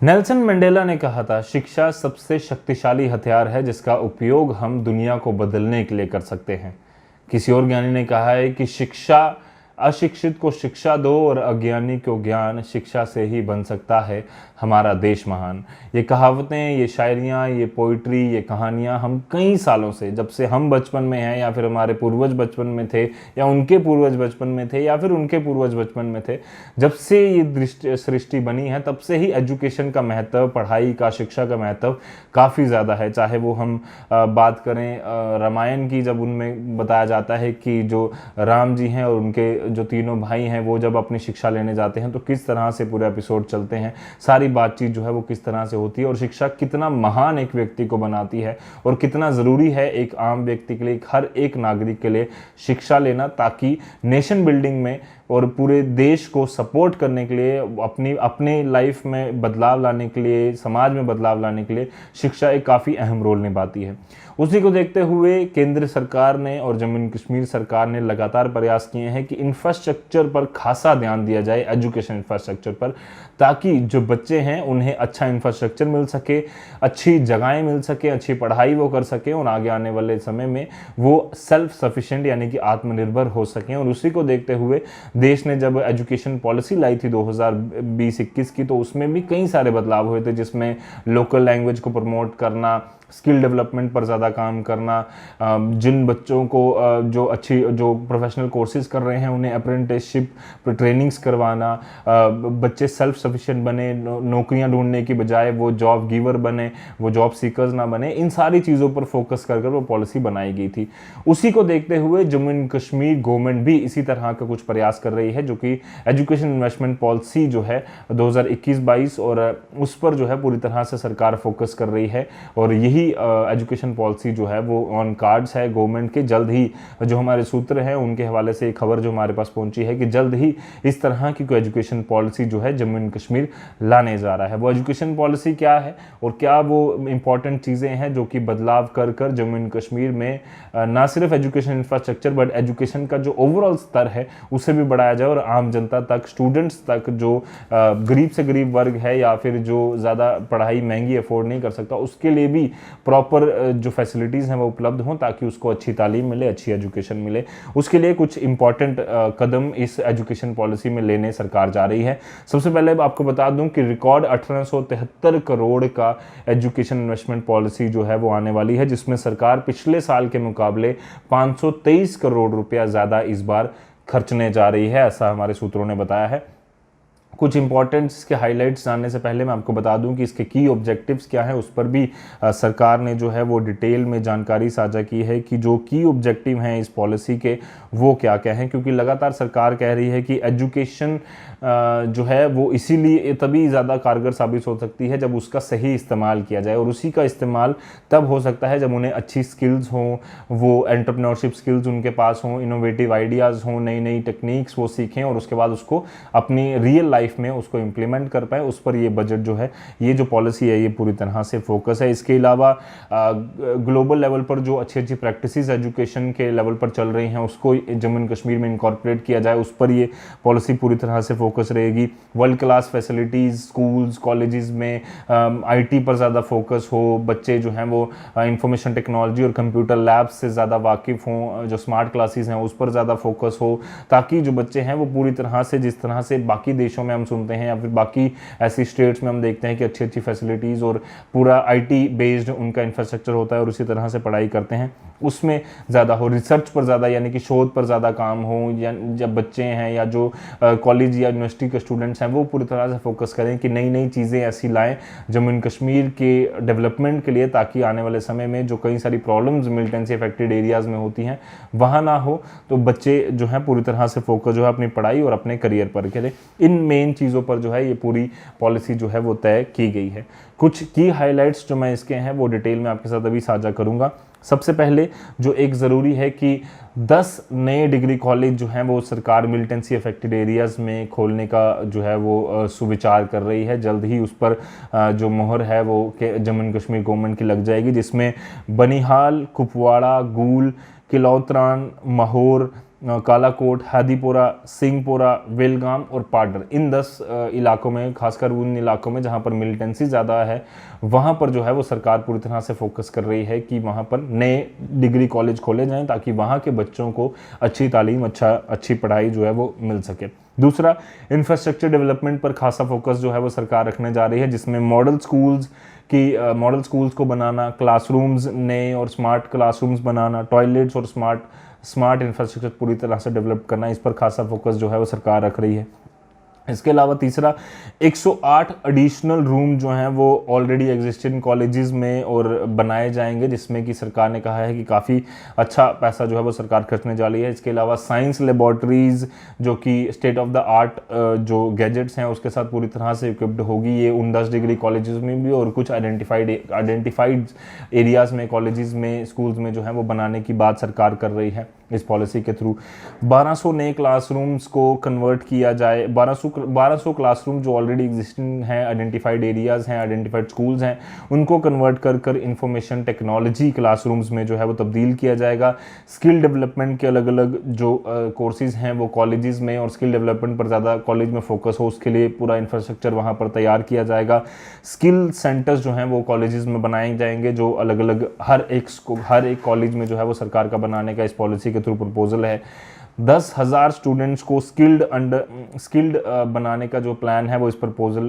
Nelson Mandela ने कहा था, शिक्षा सबसे शक्तिशाली हथियार है जिसका उपयोग हम दुनिया को बदलने के लिए कर सकते हैं। किसी और ज्ञानी ने कहा है कि शिक्षा अशिक्षित को शिक्षा दो और अज्ञानी को ज्ञान, शिक्षा से ही बन सकता है हमारा देश महान। ये कहावतें, ये शायरियाँ, ये पोइट्री, ये कहानियाँ हम कई सालों से, जब से हम बचपन में हैं या फिर हमारे पूर्वज बचपन में थे या उनके पूर्वज बचपन में थे या फिर उनके पूर्वज बचपन में थे, जब से ये सृष्टि बनी है तब से ही एजुकेशन का महत्व, पढ़ाई का, शिक्षा का महत्व काफ़ी ज़्यादा है। चाहे वो हम बात करें रामायण की, जब उनमें बताया जाता है कि जो राम जी हैं और उनके जो तीनों भाई हैं वो जब अपनी शिक्षा लेने जाते हैं तो किस तरह से पूरे एपिसोड चलते हैं, सारी बातचीत जो है वो किस तरह से होती है और शिक्षा कितना महान एक व्यक्ति को बनाती है और कितना ज़रूरी है एक आम व्यक्ति के लिए, हर एक नागरिक के लिए शिक्षा लेना, ताकि नेशन बिल्डिंग में और पूरे देश को सपोर्ट करने के लिए, अपने लाइफ में बदलाव लाने के लिए, समाज में बदलाव लाने के लिए शिक्षा एक काफ़ी अहम रोल निभाती है। उसी को देखते हुए केंद्र सरकार ने और जम्मू कश्मीर सरकार ने लगातार प्रयास किए हैं कि इंफ्रास्ट्रक्चर पर खासा ध्यान दिया जाए, एजुकेशन इंफ्रास्ट्रक्चर पर, ताकि जो बच्चे हैं उन्हें अच्छा इंफ्रास्ट्रक्चर मिल सके, अच्छी जगहें मिल सके, अच्छी पढ़ाई वो कर सकें और आगे आने वाले समय में वो सेल्फ सफिशिएंट यानी कि आत्मनिर्भर हो सकें। और उसी को देखते हुए देश ने जब एजुकेशन पॉलिसी लाई थी 2020-21 की, तो उसमें भी कई सारे बदलाव हुए थे, जिसमें लोकल लैंग्वेज को प्रमोट करना, स्किल डेवलपमेंट पर ज़्यादा काम करना, जिन बच्चों को जो प्रोफेशनल कोर्सेज कर रहे हैं उन्हें अप्रेंटिसशिप ट्रेनिंग्स करवाना, बच्चे सेल्फ सफिशिएंट बने, नौकरियां ढूंढने की बजाय वो जॉब गिवर बने, वो जॉब सीकर्स ना बने, इन सारी चीज़ों पर फोकस कर वो पॉलिसी बनाई गई थी। उसी को देखते हुए जम्मू एंड कश्मीर गवर्नमेंट भी इसी तरह का कुछ प्रयास कर रही है, जो कि एजुकेशन इन्वेस्टमेंट पॉलिसी जो है 2021-22 और उस पर जो है पूरी तरह से सरकार फोकस कर रही है। और यही एजुकेशन पॉलिसी जो है वो ऑन कार्ड्स है गवर्नमेंट के। जल्द ही जो हमारे सूत्र हैं उनके हवाले से एक खबर जो हमारे पास पहुंची है कि जल्द ही इस तरह की कोई एजुकेशन पॉलिसी जो है जम्मू एंड कश्मीर लाने जा रहा है। वो एजुकेशन पॉलिसी क्या है और क्या वो इंपॉर्टेंट चीज़ें हैं जो कि बदलाव कर कर जम्मू एंड कश्मीर में ना सिर्फ एजुकेशन इंफ्रास्ट्रक्चर बट एजुकेशन का जो ओवरऑल स्तर है उसे भी बढ़ाया जाए और आम जनता तक, स्टूडेंट्स तक, जो गरीब से गरीब वर्ग है या फिर जो ज़्यादा पढ़ाई महंगी अफोर्ड नहीं कर सकता, उसके लिए भी प्रॉपर जो फैसिलिटीज़ हैं वो उपलब्ध हों ताकि उसको अच्छी तालीम मिले, अच्छी एजुकेशन मिले। उसके लिए कुछ इंपॉर्टेंट कदम इस एजुकेशन पॉलिसी में लेने सरकार जा रही है। सबसे पहले आपको बता दूं कि रिकॉर्ड 1873 करोड़ का एजुकेशन इन्वेस्टमेंट पॉलिसी जो है वो आने वाली है, जिसमें सरकार पिछले साल के मुकाबले 523 करोड़ रुपया ज़्यादा इस बार खर्चने जा रही है, ऐसा हमारे सूत्रों ने बताया है। कुछ इंपॉर्टेंट इसके हाइलाइट्स जानने से पहले मैं आपको बता दूं कि इसके की ऑब्जेक्टिव्स क्या हैं, उस पर भी सरकार ने जो है वो डिटेल में जानकारी साझा की है कि जो की ऑब्जेक्टिव हैं इस पॉलिसी के वो क्या क्या हैं। क्योंकि लगातार सरकार कह रही है कि एजुकेशन जो है वो इसीलिए तभी ज़्यादा कारगर साबित हो सकती है जब उसका सही इस्तेमाल किया जाए, और उसी का इस्तेमाल तब हो सकता है जब उन्हें अच्छी स्किल्स हों, वो एंटरप्रेन्योरशिप स्किल्स उनके पास हों, इनोवेटिव आइडियाज़ हों, नई नई टेक्निक्स वो सीखें और उसके बाद उसको अपनी रियल लाइफ में उसको इम्प्लीमेंट कर पाए। उस पर ये बजट जो है, ये जो पॉलिसी है, ये पूरी तरह से फोकस है। इसके अलावा ग्लोबल लेवल पर जो अच्छी अच्छी प्रैक्टिसेस एजुकेशन के लेवल पर चल रही हैं उसको जम्मू एंड कश्मीर में इनकॉर्पोरेट किया जाए, उस पर ये पॉलिसी पूरी तरह से फोकस रहेगी। World class facilities schools colleges में आईटी पर ज़्यादा फोकस हो, बच्चे जो हैं वो इंफॉर्मेशन टेक्नोलॉजी और कंप्यूटर लैब्स से ज़्यादा वाकिफ़ हों, जो स्मार्ट क्लासेस हैं उस पर ज़्यादा फोकस हो, ताकि जो बच्चे हैं वो पूरी तरह से, जिस तरह से बाकी देशों में हम सुनते हैं या फिर बाकी ऐसी स्टेट्स में हम देखते हैं कि अच्छी अच्छी फैसिलिटीज़ और पूरा आईटी बेस्ड उनका इंफ्रास्ट्रक्चर होता है और उसी तरह से पढ़ाई करते हैं, उसमें ज़्यादा हो, रिसर्च पर ज़्यादा यानी कि शोध पर ज़्यादा काम हो, या जब बच्चे हैं या जो कॉलेज या यूनिवर्सिटी के स्टूडेंट्स हैं वो पूरी तरह से फोकस करें कि नई नई चीज़ें ऐसी लाएं जम्मू एंड कश्मीर के डेवलपमेंट के लिए, ताकि आने वाले समय में जो कई सारी प्रॉब्लम्स मिलिटेंसी अफेक्टेड एरियाज़ में होती हैं वहाँ ना हो, तो बच्चे जो हैं पूरी तरह से फोकस जो है अपनी पढ़ाई और अपने करियर पर करें। इन मेन चीज़ों पर जो है ये पूरी पॉलिसी जो है वो तय की गई है। कुछ की हाइलाइट्स जो मैं इसके हैं वो डिटेल में आपके साथ अभी साझा करूँगा। सबसे पहले जो एक ज़रूरी है कि 10 नए डिग्री कॉलेज जो हैं वो सरकार मिलिटेंसी अफेक्टेड एरियाज़ में खोलने का जो है वो सुविचार कर रही है। जल्द ही उस पर जो मोहर है वो जम्मू एंड कश्मीर गवर्नमेंट की लग जाएगी, जिसमें बनिहाल, कुपवाड़ा, गूल, किलौतरान, महौर, कालाकोट, हादीपोरा, सिंहपोरा, वेलगाम और पाडर, इन 10 इलाकों में, खासकर उन इलाकों में जहां पर मिलिटेंसी ज़्यादा है, वहां पर जो है वो सरकार पूरी तरह से फोकस कर रही है कि वहां पर नए डिग्री कॉलेज खोले जाएं ताकि वहां के बच्चों को अच्छी तालीम, अच्छी पढ़ाई जो है वो मिल सके। दूसरा, इंफ्रास्ट्रक्चर डेवलपमेंट पर खासा फोकस जो है वो सरकार रखने जा रही है, जिसमें मॉडल स्कूल्स को बनाना, क्लासरूम्स नए और स्मार्ट क्लासरूम्स बनाना, टॉयलेट्स और स्मार्ट इंफ्रास्ट्रक्चर पूरी तरह से डेवलप करना, इस पर खासा फोकस जो है वो सरकार रख रही है। इसके अलावा तीसरा, 108 एडिशनल रूम जो हैं वो ऑलरेडी एग्जिस्टिंग कॉलेजेस में और बनाए जाएंगे, जिसमें कि सरकार ने कहा है कि काफ़ी अच्छा पैसा जो है वो सरकार खर्चने जा रही है। इसके अलावा साइंस लेबॉर्ट्रीज जो कि स्टेट ऑफ द आर्ट जो गैजेट्स हैं उसके साथ पूरी तरह से इक्विप्ड होगी, ये उन 10 डिग्री कॉलेजेस में भी और कुछ आइडेंटिफाइड एरियाज़ में, कॉलेजेस में, स्कूल्स में जो है वो बनाने की बात सरकार कर रही है इस पॉलिसी के थ्रू। 1200 नए क्लासरूम्स को कन्वर्ट किया जाए, 1200 क्लासरूम जो ऑलरेडी एग्जिस्टिंग हैं, आइडेंटिफाइड एरियाज़ हैं, आइडेंटिफाइड स्कूल्स हैं, उनको कन्वर्ट कर इंफॉर्मेशन टेक्नोलॉजी क्लासरूम्स में जो है वो तब्दील किया जाएगा। स्किल डेवलपमेंट के अलग अलग जो कोर्सेज़ हैं वो कॉलेजेस में, और स्किल डेवलपमेंट पर ज़्यादा कॉलेज में फोकस हो उसके लिए पूरा इंफ्रास्ट्रक्चर वहाँ पर तैयार किया जाएगा। स्किल सेंटर्स जो हैं वो कॉलेजेस में बनाए जाएंगे, जो अलग अलग हर एक कॉलेज में जो है वो सरकार का बनाने का इस पॉलिसी के थ्रू प्रपोजल है। 10,000 स्टूडेंट्स को स्किल्ड बनाने का जो प्लान है वो इस प्रपोजल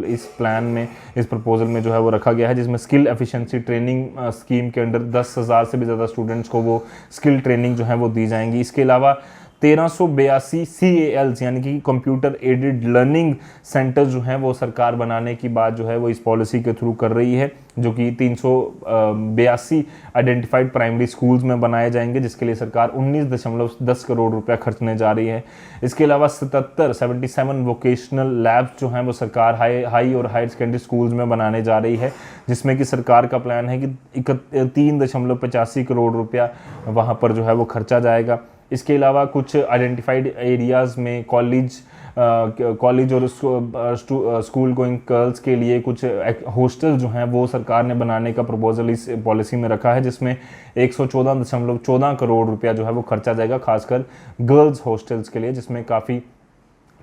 में जो है वो रखा गया है, जिसमें स्किल एफिशिएंसी ट्रेनिंग स्कीम के अंडर 10,000 से भी ज़्यादा स्टूडेंट्स को वो स्किल ट्रेनिंग जो है वो दी जाएंगी। इसके अलावा 1382 CALs यानी कि कंप्यूटर एडेड लर्निंग सेंटर जो हैं वो सरकार बनाने की बात जो है वो इस पॉलिसी के थ्रू कर रही है, जो कि 382 आइडेंटिफाइड प्राइमरी स्कूल्स में बनाए जाएंगे, जिसके लिए सरकार 19.10 करोड़ रुपया खर्चने जा रही है। इसके अलावा 77 वोकेशनल लैब्स जो हैं वो सरकार हाई और हायर सेकेंडरी स्कूल्स में बनाने जा रही है, जिसमें कि सरकार का प्लान है कि 3.85 करोड़ रुपया वहाँ पर जो है वो खर्चा जाएगा। इसके अलावा कुछ आइडेंटिफाइड एरियाज़ में कॉलेज और स्कूल गोइंग गर्ल्स के लिए कुछ हॉस्टल जो हैं वो सरकार ने बनाने का प्रपोजल इस पॉलिसी में रखा है, जिसमें 114.14 करोड़ रुपया जो है वो खर्चा जाएगा, खासकर गर्ल्स हॉस्टल्स के लिए, जिसमें काफ़ी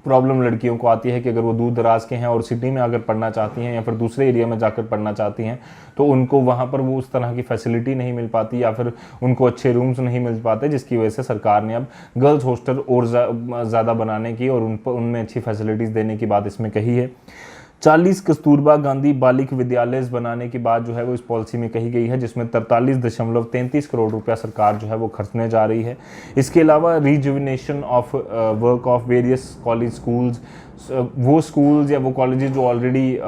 प्रॉब्लम लड़कियों को आती है कि अगर वो दूर दराज के हैं और सिटी में अगर पढ़ना चाहती हैं या फिर दूसरे एरिया में जाकर पढ़ना चाहती हैं तो उनको वहाँ पर वो उस तरह की फैसिलिटी नहीं मिल पाती या फिर उनको अच्छे रूम्स नहीं मिल पाते, जिसकी वजह से सरकार ने अब गर्ल्स हॉस्टल और ज़्यादा बनाने की और उनमें अच्छी फैसिलिटीज़ देने की बात इसमें कही है। 40 कस्तूरबा गांधी बालिक विद्यालय बनाने की बात जो है वो इस पॉलिसी में कही गई है, जिसमें 43.33 करोड़ रुपया सरकार जो है वो खर्चने जा रही है। इसके अलावा rejuvenation of work of various college schools, वो स्कूल्स या वो कॉलेजेस जो ऑलरेडी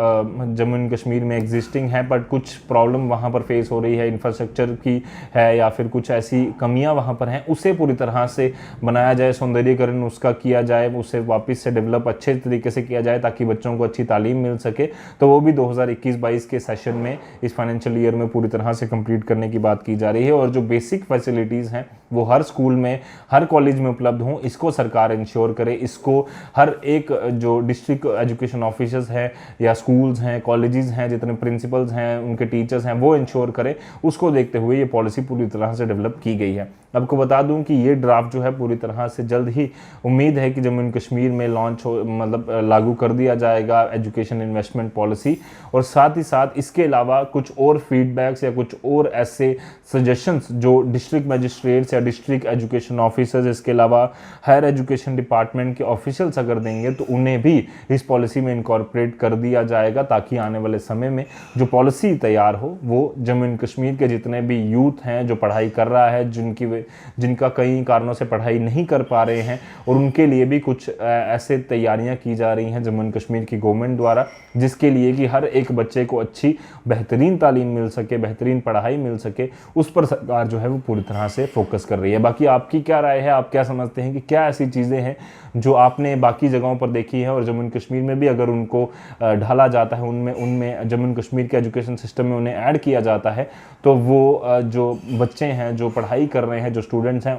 जम्मू एंड कश्मीर में एग्जिस्टिंग हैं बट कुछ प्रॉब्लम वहाँ पर फेस हो रही है, इंफ्रास्ट्रक्चर की है या फिर कुछ ऐसी कमियाँ वहाँ पर हैं, उसे पूरी तरह से बनाया जाए, सौंदर्यीकरण उसका किया जाए, उसे वापस से डेवलप अच्छे तरीके से किया जाए ताकि बच्चों को अच्छी तालीम मिल सके। तो वो भी 2021-22 के सेशन में इस फाइनेंशियल ईयर में पूरी तरह से कंप्लीट करने की बात की जा रही है। और जो बेसिक फैसिलिटीज़ हैं वो हर स्कूल में, हर कॉलेज में उपलब्ध हों, इसको सरकार इंश्योर करे। इसको हर एक जो डिस्ट्रिक्ट एजुकेशन ऑफिसर्स हैं या स्कूल्स हैं, कॉलेजेस हैं, जितने प्रिंसिपल्स हैं, उनके टीचर्स हैं, वो इंश्योर करे। उसको देखते हुए ये पॉलिसी पूरी तरह से डेवलप की गई है। आपको बता दूं कि ये ड्राफ्ट जो है पूरी तरह से जल्द ही उम्मीद है कि जम्मू एंड कश्मीर में लॉन्च हो, मतलब लागू कर दिया जाएगा एजुकेशन इन्वेस्टमेंट पॉलिसी। और साथ ही साथ इसके अलावा कुछ और फीडबैक्स या कुछ और ऐसे सजेशंस जो डिस्ट्रिक्ट मजिस्ट्रेट्स या डिस्ट्रिक्ट एजुकेशन ऑफिसर्स, इसके अलावा हायर एजुकेशन डिपार्टमेंट के ऑफिशियल्स अगर देंगे तो उन्हें भी इस पॉलिसी में इनकॉर्पोरेट कर दिया जाएगा, ताकि आने वाले समय में जो पॉलिसी तैयार हो वो जम्मू एंड कश्मीर के जितने भी यूथ हैं जो पढ़ाई कर रहा है, जिनका कई कारणों से पढ़ाई नहीं कर पा रहे हैं, और उनके लिए भी कुछ ऐसे तैयारियां की जा रही हैं जम्मू एंड कश्मीर की गवर्नमेंट द्वारा, जिसके लिए कि हर एक बच्चे को अच्छी बेहतरीन तालीम मिल सके, बेहतरीन पढ़ाई मिल सके, उस पर सरकार जो है वो पूरी तरह से फोकस कर रही है। बाकी आपकी क्या राय है, आप क्या समझते हैं कि क्या ऐसी चीज़ें हैं जो आपने बाकी जगहों पर देखी है और जम्मू एंड कश्मीर में भी अगर उनको ढाला जाता है, उनमें जम्मू एंड कश्मीर के एजुकेशन सिस्टम में उन्हें ऐड किया जाता है, तो वो जो बच्चे हैं, जो पढ़ाई कर रहे हैं, जो स्टूडेंट्स हैं,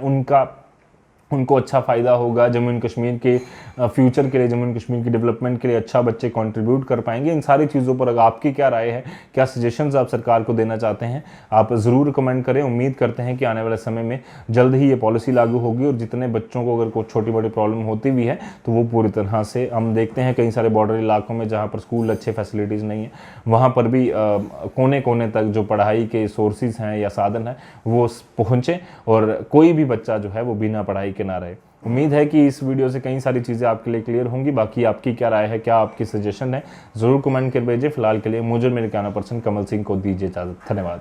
उनको अच्छा फ़ायदा होगा, जम्मू एंड कश्मीर के फ्यूचर के लिए, जम्मू एंड कश्मीर की डेवलपमेंट के लिए अच्छा बच्चे कंट्रीब्यूट कर पाएंगे। इन सारी चीज़ों पर अगर आपकी क्या राय है, क्या सजेशंस आप सरकार को देना चाहते हैं, आप ज़रूर कमेंट करें। उम्मीद करते हैं कि आने वाले समय में जल्द ही ये पॉलिसी लागू होगी और जितने बच्चों को अगर कोई छोटी बड़ी प्रॉब्लम होती भी है तो वो पूरी तरह से, हम देखते हैं कई सारे बॉर्डर इलाकों में जहाँ पर स्कूल अच्छे फैसिलिटीज़ नहीं है, वहाँ पर भी कोने कोने तक जो पढ़ाई के सोर्सेज हैं या साधन हैं वो पहुँचे और कोई भी बच्चा जो है वो बिना पढ़ाई के ना रहे। उम्मीद है कि इस वीडियो से कई सारी चीज़ें आपके लिए क्लियर होंगी। बाकी आपकी क्या राय है, क्या आपकी सजेशन है, ज़रूर कमेंट कर भेजिए। फिलहाल के लिए मुझे मेरे कहना पर्सन कमल सिंह को दीजिए इजाज़त। धन्यवाद।